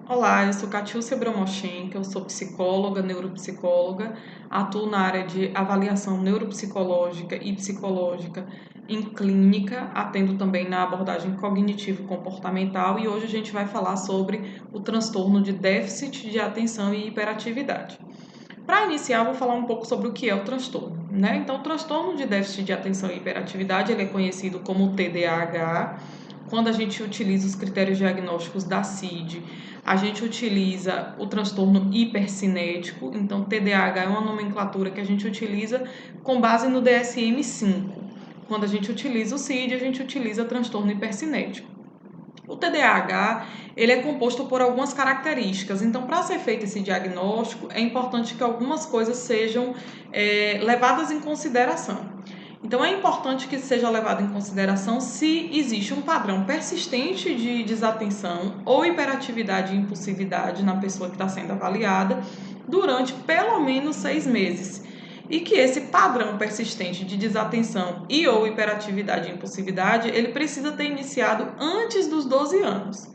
Olá, eu sou Catiúcia Bromochenko, eu sou psicóloga, neuropsicóloga, atuo na área de avaliação neuropsicológica e psicológica em clínica, atendo também na abordagem cognitivo-comportamental e hoje a gente vai falar sobre o transtorno de déficit de atenção e hiperatividade. Para iniciar, vou falar um pouco sobre o que é o transtorno, né? Então, o transtorno de déficit de atenção e hiperatividade, ele é conhecido como TDAH. Quando a gente utiliza os critérios diagnósticos da CID, a gente utiliza o transtorno hipercinético. Então, TDAH é uma nomenclatura que a gente utiliza com base no DSM-5. Quando a gente utiliza o CID, a gente utiliza transtorno hipercinético. O TDAH, ele é composto por algumas características, então para ser feito esse diagnóstico é importante que algumas coisas sejam levadas em consideração. Então é importante que seja levado em consideração se existe um padrão persistente de desatenção ou hiperatividade e impulsividade na pessoa que está sendo avaliada durante pelo menos 6 meses e que esse padrão persistente de desatenção e ou hiperatividade e impulsividade, ele precisa ter iniciado antes dos 12 anos.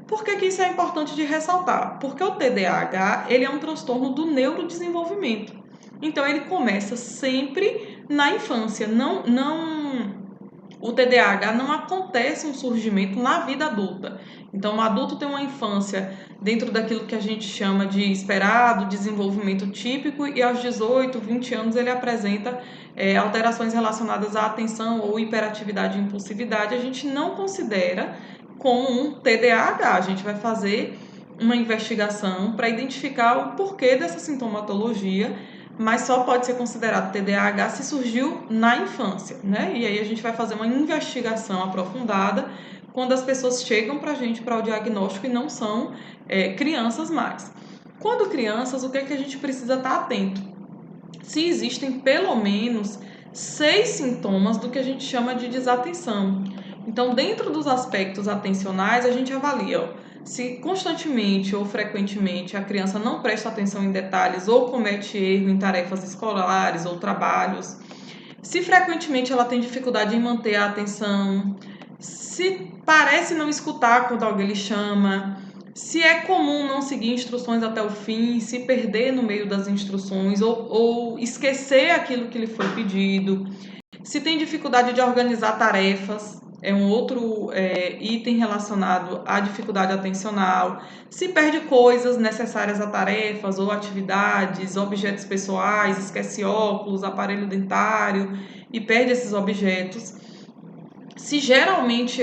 Por que isso é importante de ressaltar? Porque o TDAH, ele é um transtorno do neurodesenvolvimento. Então, ele começa sempre na infância, o TDAH não acontece um surgimento na vida adulta. Então, o adulto tem uma infância dentro daquilo que a gente chama de esperado, desenvolvimento típico, e aos 18, 20 anos ele apresenta alterações relacionadas à atenção ou hiperatividade e impulsividade. A gente não considera como um TDAH. A gente vai fazer uma investigação para identificar o porquê dessa sintomatologia, mas só pode ser considerado TDAH se surgiu na infância, né? E aí a gente vai fazer uma investigação aprofundada quando as pessoas chegam para a gente para o diagnóstico e não são crianças mais. Quando crianças, o que é que a gente precisa estar atento? Se existem pelo menos 6 sintomas do que a gente chama de desatenção. Então, dentro dos aspectos atencionais, a gente avalia se constantemente ou frequentemente a criança não presta atenção em detalhes ou comete erro em tarefas escolares ou trabalhos, se frequentemente ela tem dificuldade em manter a atenção, se parece não escutar quando alguém lhe chama, se é comum não seguir instruções até o fim, se perder no meio das instruções ou esquecer aquilo que lhe foi pedido, se tem dificuldade de organizar tarefas, é um outro item relacionado à dificuldade atencional, se perde coisas necessárias a tarefas ou atividades, objetos pessoais, esquece óculos, aparelho dentário e perde esses objetos, se geralmente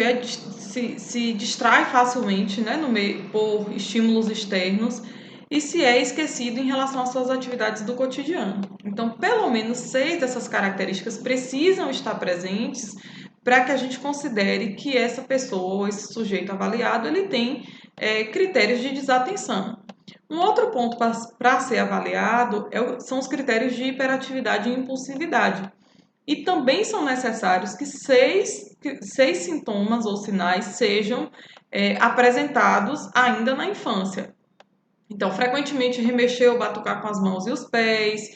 se distrai facilmente, né, no meio, por estímulos externos e se é esquecido em relação às suas atividades do cotidiano. Então, pelo menos 6 dessas características precisam estar presentes para que a gente considere que essa pessoa, esse sujeito avaliado, ele tem critérios de desatenção. Um outro ponto para ser avaliado são os critérios de hiperatividade e impulsividade. E também são necessários que seis sintomas ou sinais sejam apresentados ainda na infância. Então, frequentemente remexer ou batucar com as mãos e os pés,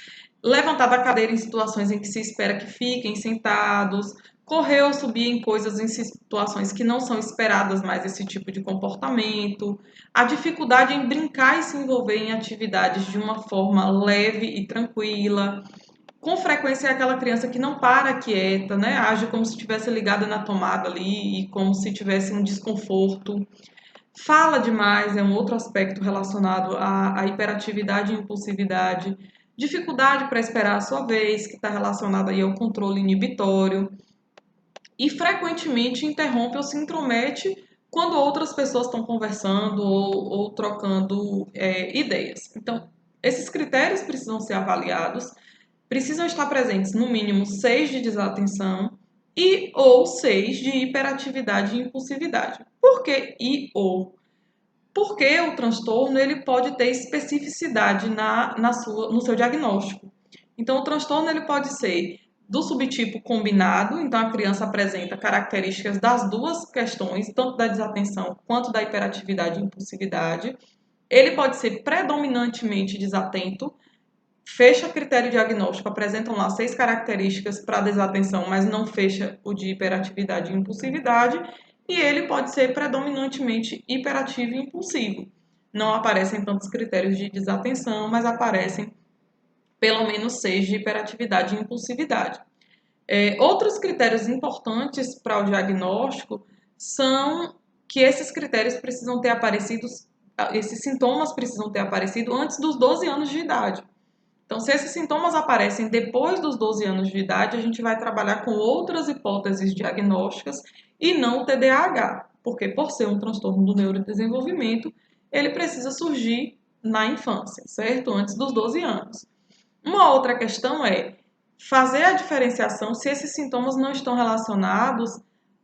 levantar da cadeira em situações em que se espera que fiquem sentados, correr ou subir em coisas em situações que não são esperadas mais esse tipo de comportamento, a dificuldade em brincar e se envolver em atividades de uma forma leve e tranquila. Com frequência é aquela criança que não para quieta, né? Age como se estivesse ligada na tomada ali e como se tivesse um desconforto. Fala demais é um outro aspecto relacionado à hiperatividade e impulsividade. Dificuldade para esperar a sua vez, que está relacionada aí ao controle inibitório. E frequentemente interrompe ou se intromete quando outras pessoas estão conversando ou trocando ideias. Então, esses critérios precisam ser avaliados, precisam estar presentes no mínimo 6 de desatenção e ou 6 de hiperatividade e impulsividade. Por que e ou? Porque o transtorno ele pode ter especificidade no seu diagnóstico. Então, o transtorno ele pode ser do subtipo combinado, então a criança apresenta características das duas questões, tanto da desatenção quanto da hiperatividade e impulsividade. Ele pode ser predominantemente desatento, fecha critério diagnóstico, apresentam lá 6 características para desatenção, mas não fecha o de hiperatividade e impulsividade, e ele pode ser predominantemente hiperativo e impulsivo. não aparecem tantos critérios de desatenção, mas aparecem pelo menos 6 de hiperatividade e impulsividade. Outros critérios importantes para o diagnóstico são que esses critérios precisam ter aparecido, esses sintomas precisam ter aparecido antes dos 12 anos de idade. Então, se esses sintomas aparecem depois dos 12 anos de idade, a gente vai trabalhar com outras hipóteses diagnósticas e não o TDAH, porque por ser um transtorno do neurodesenvolvimento, ele precisa surgir na infância, certo? Antes dos 12 anos. Uma outra questão é fazer a diferenciação se esses sintomas não estão relacionados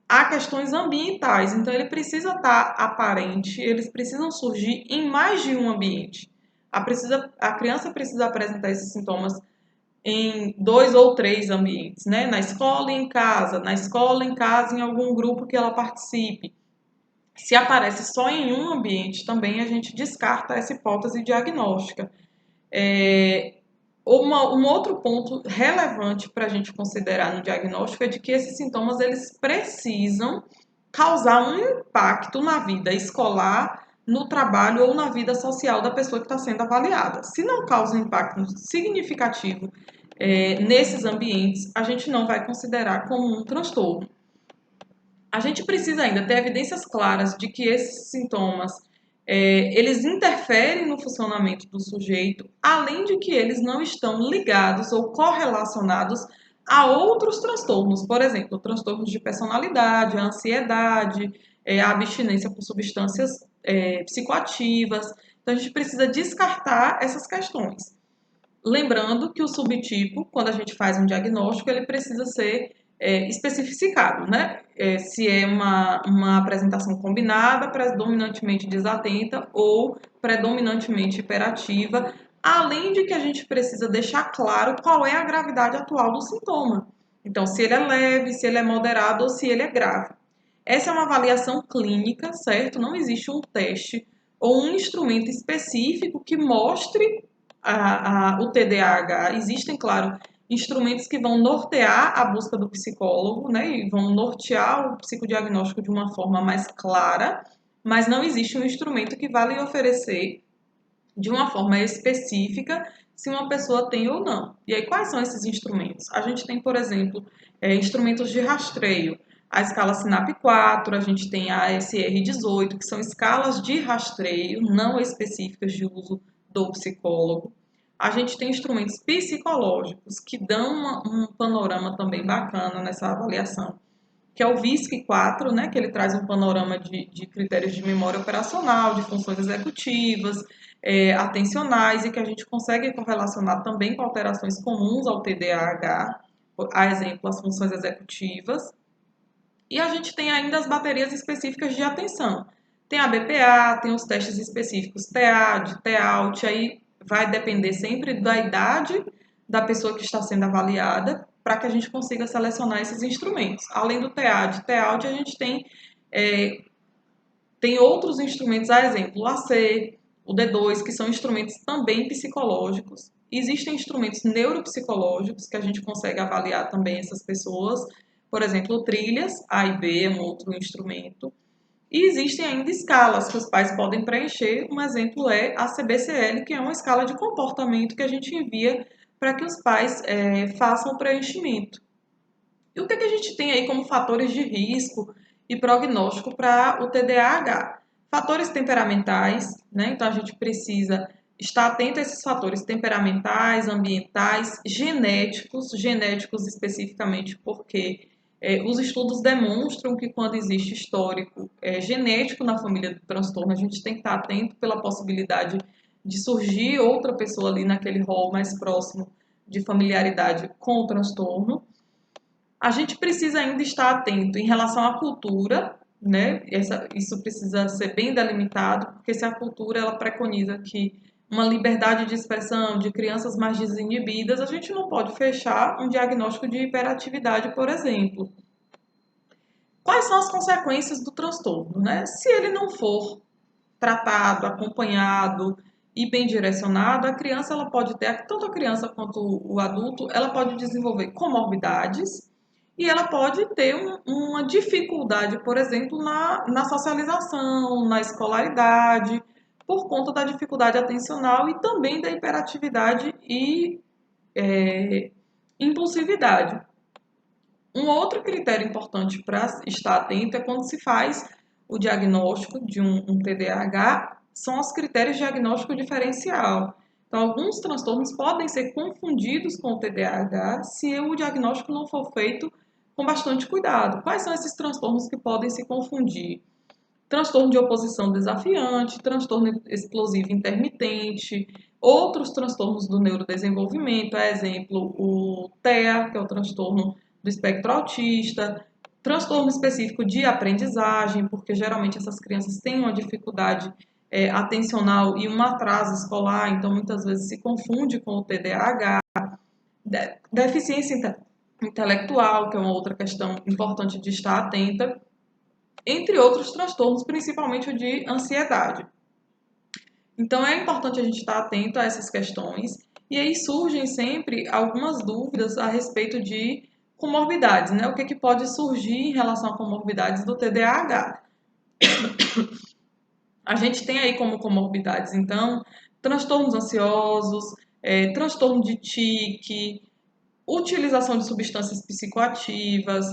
a questões ambientais. Então, ele precisa estar aparente, eles precisam surgir em mais de um ambiente. A criança precisa apresentar esses sintomas em 2 ou 3 ambientes, né? Na escola e em casa, na escola, em casa, em algum grupo que ela participe. Se aparece só em um ambiente, também a gente descarta essa hipótese diagnóstica. Um outro ponto relevante para a gente considerar no diagnóstico é de que esses sintomas eles precisam causar um impacto na vida escolar, no trabalho ou na vida social da pessoa que está sendo avaliada. Se não causa um impacto significativo nesses ambientes, a gente não vai considerar como um transtorno. A gente precisa ainda ter evidências claras de que esses sintomas eles interferem no funcionamento do sujeito, além de que eles não estão ligados ou correlacionados a outros transtornos, por exemplo, transtornos de personalidade, a ansiedade, a abstinência por substâncias psicoativas. Então, a gente precisa descartar essas questões. Lembrando que o subtipo, quando a gente faz um diagnóstico, ele precisa ser especificado, né? Se é uma apresentação combinada, predominantemente desatenta ou predominantemente hiperativa, além de que a gente precisa deixar claro qual é a gravidade atual do sintoma. Então, se ele é leve, se ele é moderado ou se ele é grave. Essa é uma avaliação clínica, certo? Não existe um teste ou um instrumento específico que mostre o TDAH. Existem, claro, instrumentos que vão nortear a busca do psicólogo, né, e vão nortear o psicodiagnóstico de uma forma mais clara, mas não existe um instrumento que vá lhe oferecer de uma forma específica se uma pessoa tem ou não. E aí, quais são esses instrumentos? A gente tem, por exemplo, instrumentos de rastreio. A escala SNAP-4, a gente tem a ASR-18, que são escalas de rastreio não específicas de uso do psicólogo. A gente tem instrumentos psicológicos que dão um panorama também bacana nessa avaliação, que é o VISC-4, né, que ele traz um panorama de critérios de memória operacional, de funções executivas, atencionais, e que a gente consegue correlacionar também com alterações comuns ao TDAH, a exemplo, as funções executivas. E a gente tem ainda as baterias específicas de atenção. Tem a BPA, tem os testes específicos TEAD, TEALT, aí vai depender sempre da idade da pessoa que está sendo avaliada, para que a gente consiga selecionar esses instrumentos. Além do TEAD, TEALT, a gente tem outros instrumentos, a exemplo, o AC, o D2, que são instrumentos também psicológicos. Existem instrumentos neuropsicológicos que a gente consegue avaliar também essas pessoas. Por exemplo, trilhas, A e B é um outro instrumento. E existem ainda escalas que os pais podem preencher. Um exemplo é a CBCL, que é uma escala de comportamento que a gente envia para que os pais façam o preenchimento. E o que a gente tem aí como fatores de risco e prognóstico para o TDAH? Fatores temperamentais, né? Então a gente precisa estar atento a esses fatores temperamentais, ambientais, genéticos especificamente porque os estudos demonstram que quando existe histórico genético na família do transtorno, a gente tem que estar atento pela possibilidade de surgir outra pessoa ali naquele rol mais próximo de familiaridade com o transtorno. A gente precisa ainda estar atento em relação à cultura, né? Isso precisa ser bem delimitado, porque se a cultura ela preconiza que uma liberdade de expressão de crianças mais desinibidas, a gente não pode fechar um diagnóstico de hiperatividade, por exemplo. Quais são as consequências do transtorno, né? Se ele não for tratado, acompanhado e bem direcionado, a criança ela pode ter, tanto a criança quanto o adulto, ela pode desenvolver comorbidades e ela pode ter uma dificuldade, por exemplo, na socialização, na escolaridade, por conta da dificuldade atencional e também da hiperatividade e impulsividade. Um outro critério importante para estar atento é quando se faz o diagnóstico de um TDAH, são os critérios de diagnóstico diferencial. Então, alguns transtornos podem ser confundidos com o TDAH se o diagnóstico não for feito com bastante cuidado. Quais são esses transtornos que podem se confundir? Transtorno de oposição desafiante, transtorno explosivo intermitente, outros transtornos do neurodesenvolvimento, a exemplo, o TEA, que é o transtorno do espectro autista, transtorno específico de aprendizagem, porque geralmente essas crianças têm uma dificuldade atencional e um atraso escolar, então muitas vezes se confunde com o TDAH, deficiência intelectual, que é uma outra questão importante de estar atenta, entre outros transtornos, principalmente o de ansiedade. Então é importante a gente estar atento a essas questões, e aí surgem sempre algumas dúvidas a respeito de comorbidades, né? O que pode surgir em relação a comorbidades do TDAH? A gente tem aí como comorbidades, então, transtornos ansiosos, transtorno de tique, utilização de substâncias psicoativas,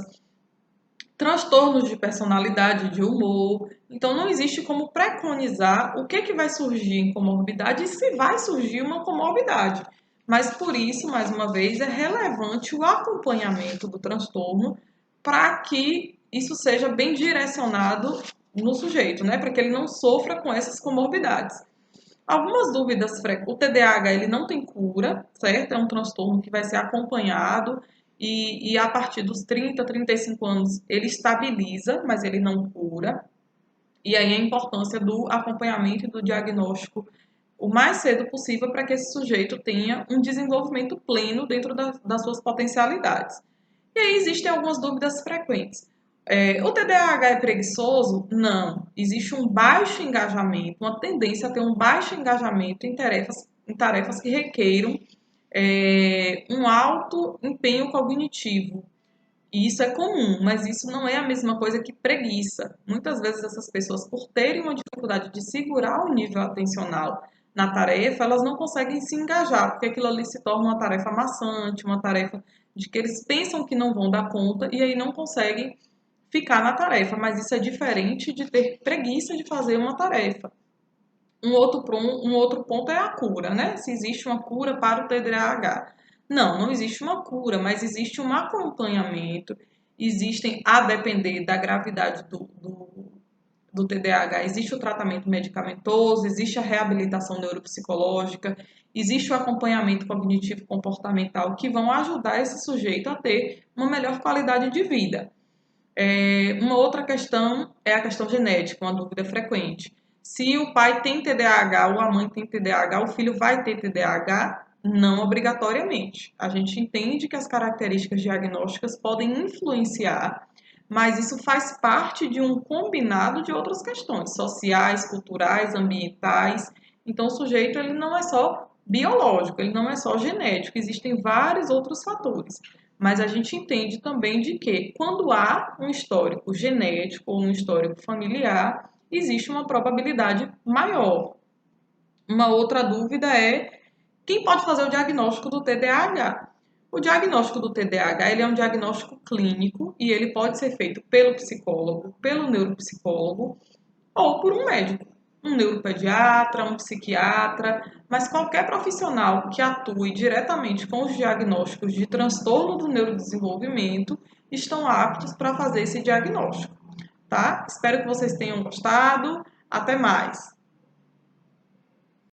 transtornos de personalidade, de humor. Então, não existe como preconizar o que vai surgir em comorbidade e se vai surgir uma comorbidade. Mas, por isso, mais uma vez, é relevante o acompanhamento do transtorno para que isso seja bem direcionado no sujeito, né? Para que ele não sofra com essas comorbidades. Algumas dúvidas frequentes. O TDAH ele não tem cura, certo? É um transtorno que vai ser acompanhado e a partir dos 30, 35 anos ele estabiliza, mas ele não cura. E aí a importância do acompanhamento e do diagnóstico o mais cedo possível para que esse sujeito tenha um desenvolvimento pleno dentro das suas potencialidades. E aí existem algumas dúvidas frequentes. O TDAH é preguiçoso? Não. Existe um baixo engajamento, uma tendência a ter um baixo engajamento em tarefas que requeiram um alto empenho cognitivo. E isso é comum, mas isso não é a mesma coisa que preguiça. Muitas vezes essas pessoas, por terem uma dificuldade de segurar o nível atencional na tarefa, elas não conseguem se engajar, porque aquilo ali se torna uma tarefa maçante, uma tarefa de que eles pensam que não vão dar conta e aí não conseguem ficar na tarefa. Mas isso é diferente de ter preguiça de fazer uma tarefa. Um outro ponto é a cura, né? Se existe uma cura para o TDAH. Não existe uma cura, mas existe um acompanhamento. Existem, a depender da gravidade do TDAH, existe o tratamento medicamentoso, existe a reabilitação neuropsicológica, existe o acompanhamento cognitivo comportamental que vão ajudar esse sujeito a ter uma melhor qualidade de vida. Uma outra questão é a questão genética, uma dúvida frequente. Se o pai tem TDAH ou a mãe tem TDAH, o filho vai ter TDAH? Não obrigatoriamente. A gente entende que as características diagnósticas podem influenciar, mas isso faz parte de um combinado de outras questões sociais, culturais, ambientais. Então, o sujeito ele não é só biológico, ele não é só genético, existem vários outros fatores. Mas a gente entende também de que quando há um histórico genético ou um histórico familiar, existe uma probabilidade maior. Uma outra dúvida é quem pode fazer o diagnóstico do TDAH? O diagnóstico do TDAH ele é um diagnóstico clínico e ele pode ser feito pelo psicólogo, pelo neuropsicólogo ou por um médico, um neuropediatra, um psiquiatra, mas qualquer profissional que atue diretamente com os diagnósticos de transtorno do neurodesenvolvimento estão aptos para fazer esse diagnóstico, tá? Espero que vocês tenham gostado. Até mais!